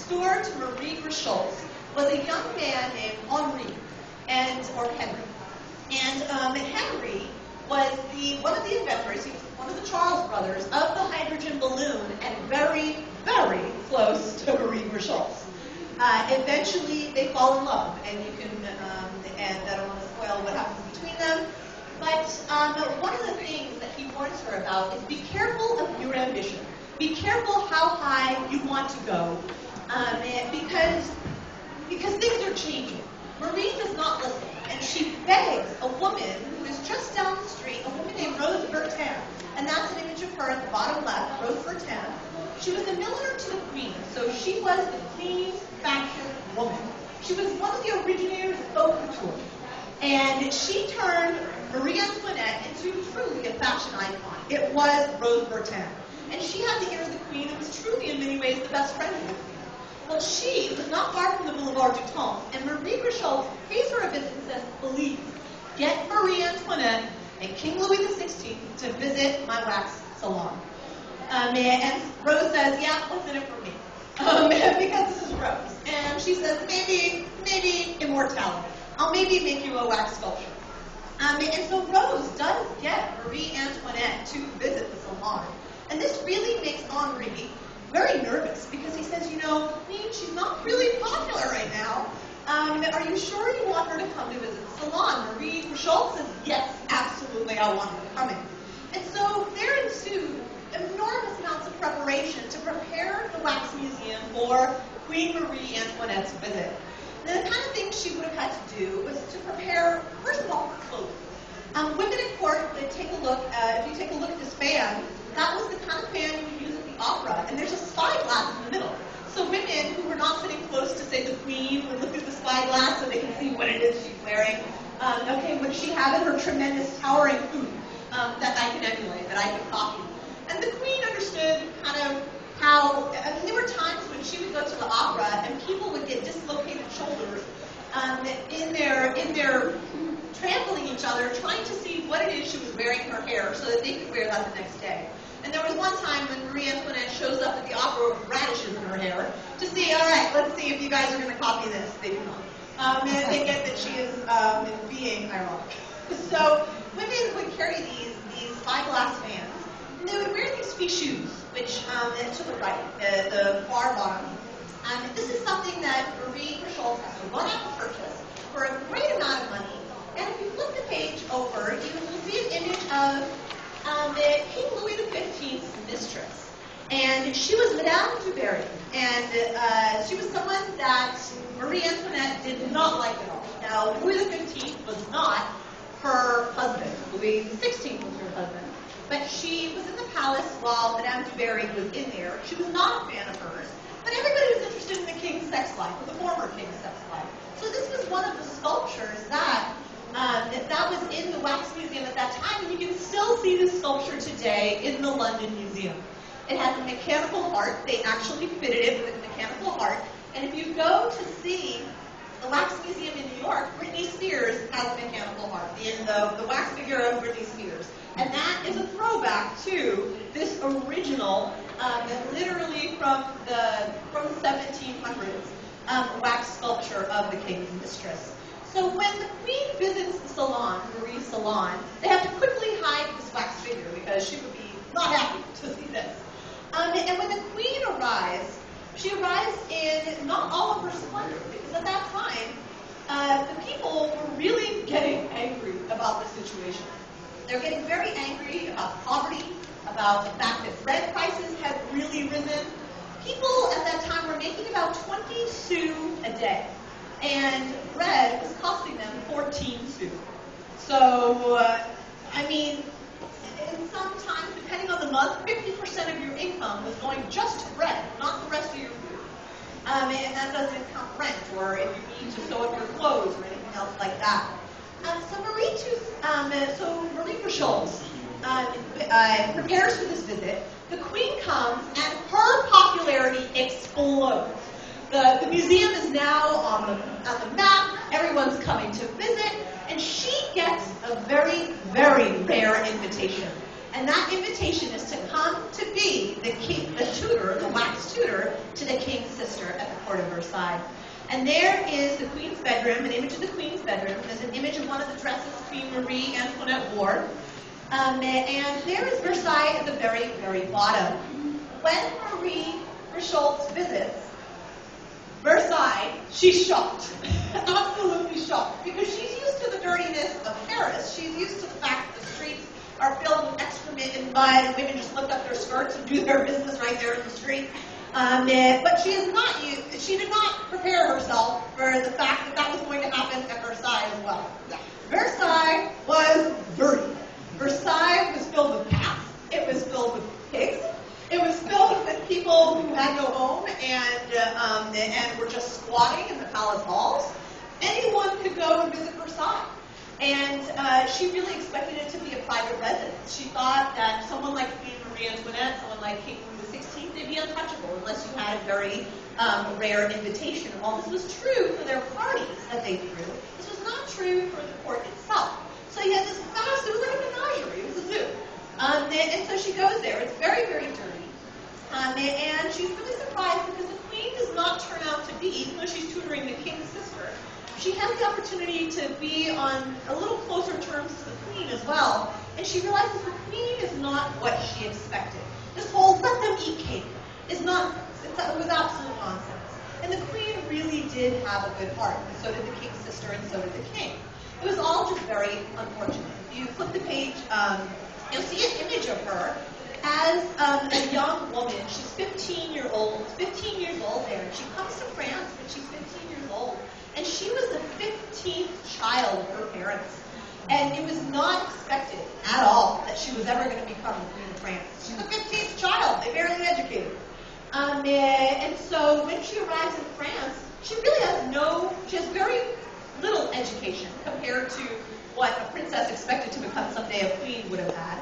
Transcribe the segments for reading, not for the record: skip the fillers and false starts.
steward to Marie Schultz was a young man named Henri, or Henry. And Henry was one of the inventors, he was one of the Charles brothers, of the hydrogen balloon, and very, very close to Marie Schultz. Eventually, they fall in love, and you can, and I don't want to spoil what happens between them. But one of the things that he warns her about is be careful of your ambition. Be careful how high you want to go, because things are changing. Marie does not listen, and she begs a woman who is just down the street, a woman named Rose Bertin, and that's an image of her at the bottom left, Rose Bertin. She was a milliner to the queen, so she was the queen's fashion woman. She was one of the originators of haute couture, and she turned Marie Antoinette into truly a fashion icon. It was Rose Bertin, and she had the ear of the queen and was truly, in many ways, the best friend of the queen. Well, she was not far from the Boulevard du Temple, and Marie Schultz pays her a visit and says, please, get Marie Antoinette and King Louis XVI to visit my wax salon. And Rose says, yeah, what's in it for me? Because this is Rose. And she says, maybe immortality. I'll maybe make you a wax sculpture. And so Rose does get Marie Antoinette to visit the salon. And this really makes Henri very nervous, because he says, Queen, she's not really popular right now. Are you sure you want her to come to visit the salon? Marie Schultz says, yes, absolutely, I want her to come in. And so there ensued enormous amounts of preparation to prepare the Wax Museum for Queen Marie Antoinette's visit. And the kind of things she would have had to do was to prepare, first of all, her clothes. Women in court, if you take a look at this fan, that was the kind of fan you would use at the opera, and there's a spyglass in the middle. So women who were not sitting close to, say, the queen would look through the spyglass so they can see what it is she's wearing. Would she have in her tremendous towering hoop that I can emulate, that I can copy? And the queen understood kind of how, there were times when she would go to the opera and people would get dislocated shoulders in their trampling each other, trying to see what it is she was wearing in her hair so that they could wear that the next day. And there was one time when Marie Antoinette shows up at the opera with radishes in her hair to see, all right, let's see if you guys are going to copy this. They do not. And they get that she is being ironic. So women would carry these spyglass fans, and they would wear these fichus, which, to the right, the far bottom. And this is something that Marie Schultz has to run out and purchase for a great amount of money. And if you flip the page over, you will see an image of King Louis XV's mistress. And she was Madame Tussaud. And she was someone that Marie Antoinette did not like at all. Now, Louis XV was not her husband. Louis XVI was her husband. But she was in the palace while Madame Tussaud was in there. She was not a fan of hers. But everybody was interested in the king's sex life, or the former king's sex life. So this was one of the sculptures that was in the Wax Museum at that time, and you can still see this sculpture today in the London Museum. It has a mechanical heart. They actually fitted it with a mechanical heart. And if you go to see the Wax Museum in New York, Britney Spears has a mechanical heart, the wax figure of Britney Spears. And that is a throwback to this original, literally from the 1700s, wax sculpture of the king's mistress. So when the queen visits the salon, Marie's salon, they have to quickly hide this wax figure because she would be not happy to see this. And when the queen arrives, she arrives in not all of her splendor, because at that time, the people were really getting angry about the situation. They're getting very angry about poverty, about the fact that bread prices had really risen. People at that time were making about 20 sous a day, and bread was costing them 14 sous. So, sometimes, depending on the month, 50% of your income was going just to bread, not the rest of your food. And that doesn't count rent, or if you need to sew up your clothes, or anything else like that. So Marie Schultz prepares for this visit. The queen comes, and her popularity explodes. The museum is now on the map. Everyone's coming to visit, and she gets a very, very rare invitation. And that invitation is to come to be the tutor, the wax tutor, to the king's sister at the court of Versailles. And there is the queen's bedroom, an image of the queen's bedroom. There's an image of one of the dresses Queen Marie Antoinette wore. And there is Versailles at the very, very bottom. When Marie Richoltz visits Versailles, she's shocked, absolutely shocked, because she's used to the dirtiness of Paris. She's used to the fact that the streets are filled with excrement and mud, and women just lift up their skirts and do their business right there in the street. But she is not used. She did not prepare herself for the fact that that was going to happen at Versailles as well. Versailles was dirty. Versailles was filled with cats. It was filled with pigs. It was filled with people who had no home and were just squatting in the palace halls. Anyone could go and visit Versailles. And she really expected it to be a private residence. She thought that someone like Queen Marie Antoinette, someone like King Louis XVI, they'd be untouchable unless you had a very rare invitation. While this was true for their parties that they threw, this was not true for the court itself. So you had this vast, it was like a menagerie, it was a zoo. And so she goes there. It's very, very dirty. And she's really surprised because the queen does not turn out to be, even though she's tutoring the king's sister, she has the opportunity to be on a little closer terms to the queen as well. And she realizes the queen is not what she expected. This whole let them eat cake is not, it was absolute nonsense. And the queen really did have a good heart, and so did the king's sister, and so did the king. It was all just very unfortunate. If you flip the page, you'll see an image of her as a young woman. She's 15 years old there. And she comes to France when she's 15 years old. And she was the 15th child of her parents. And it was not expected at all that she was ever going to become the Queen of France. She's the 15th child. They barely educated her. And so when she arrives in France, she really has very little education compared to what a princess expected to become someday a queen would have had.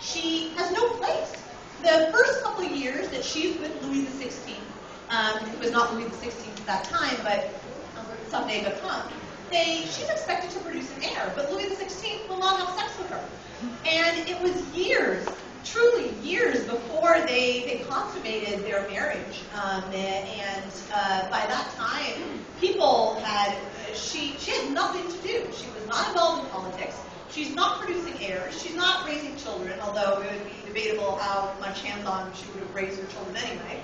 She has no place. The first couple of years that she's with Louis XVI, who was not Louis XVI at that time, but someday become, she's expected to produce an heir, but Louis XVI will not have sex with her. And it was years, truly years, before they consummated their marriage. And by that time, people had, she had nothing to do. She was not involved in politics. She's not producing heirs. She's not raising children, although it would be debatable how much hands-on she would have raised her children anyway,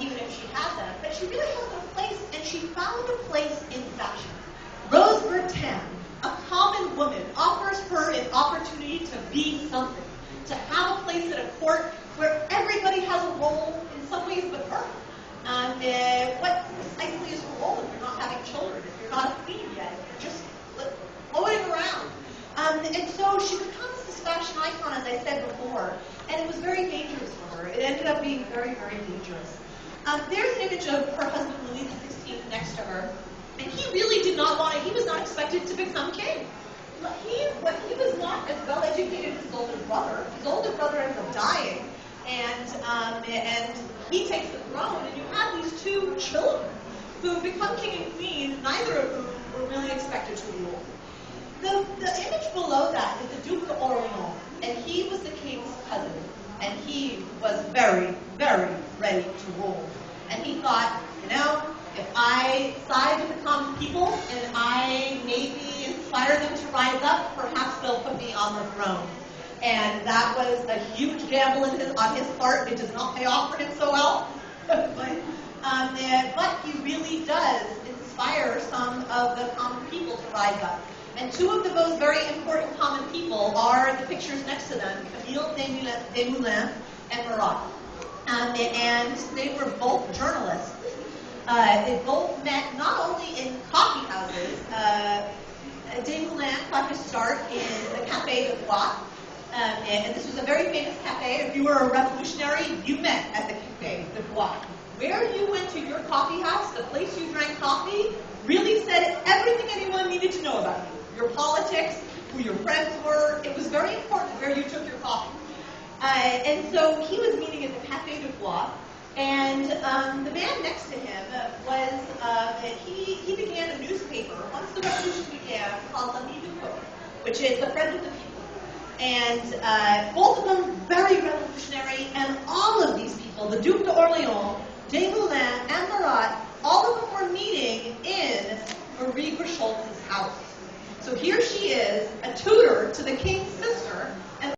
even if she had them. But she really has no place, and she found a place in fashion. Rose Bertin, a common woman, offers her an opportunity to be something, to have a place at a court where everybody has a role in some ways but her. What precisely is her role if you're not having children, if you're not a queen yet, if you're just floating around? And so she becomes this fashion icon, as I said before, and it was very dangerous for her. It ended up being very, very dangerous. There's an image of her husband, Louis XVI, next to her, and he really did not want it. He was not expected to become king. He was not as well educated as his older brother. His older brother ends up dying, and he takes the throne, and you have these two children who become king and queen, neither of whom were really expected to rule. The image below that is the Duke d'Orléans, and he was the king's cousin, and he was very, very ready to rule. And he thought, if I side with the common people and I maybe inspire them to rise up, perhaps they'll put me on the throne. And that was a huge gamble on his part. It does not pay off for him so well. But he really does inspire some of the common people to rise up. And two of the most very important common people are the pictures next to them, Camille Desmoulins and Marat. And they were both journalists. They both met not only in coffee houses. Desmoulins got his start in the Café de Foix. And this was a very famous cafe. If you were a revolutionary, you met at the Café de Foix. Where you went to your coffee house, the place you drank coffee, really said everything anyone needed to know about you. Your politics, who your friends were. It was very important where you took your coffee. And so he was meeting at the Café de Foix, and the man next to him he began a newspaper once the revolution began called L'Ami du Peuple, which is the Friend of the People. And both of them very revolutionary, and all of these people, the Duc d'Orléans, Desmoulins, and Marat, all of them were meeting in Marie Grisholt's house. So here she is, a tutor to the king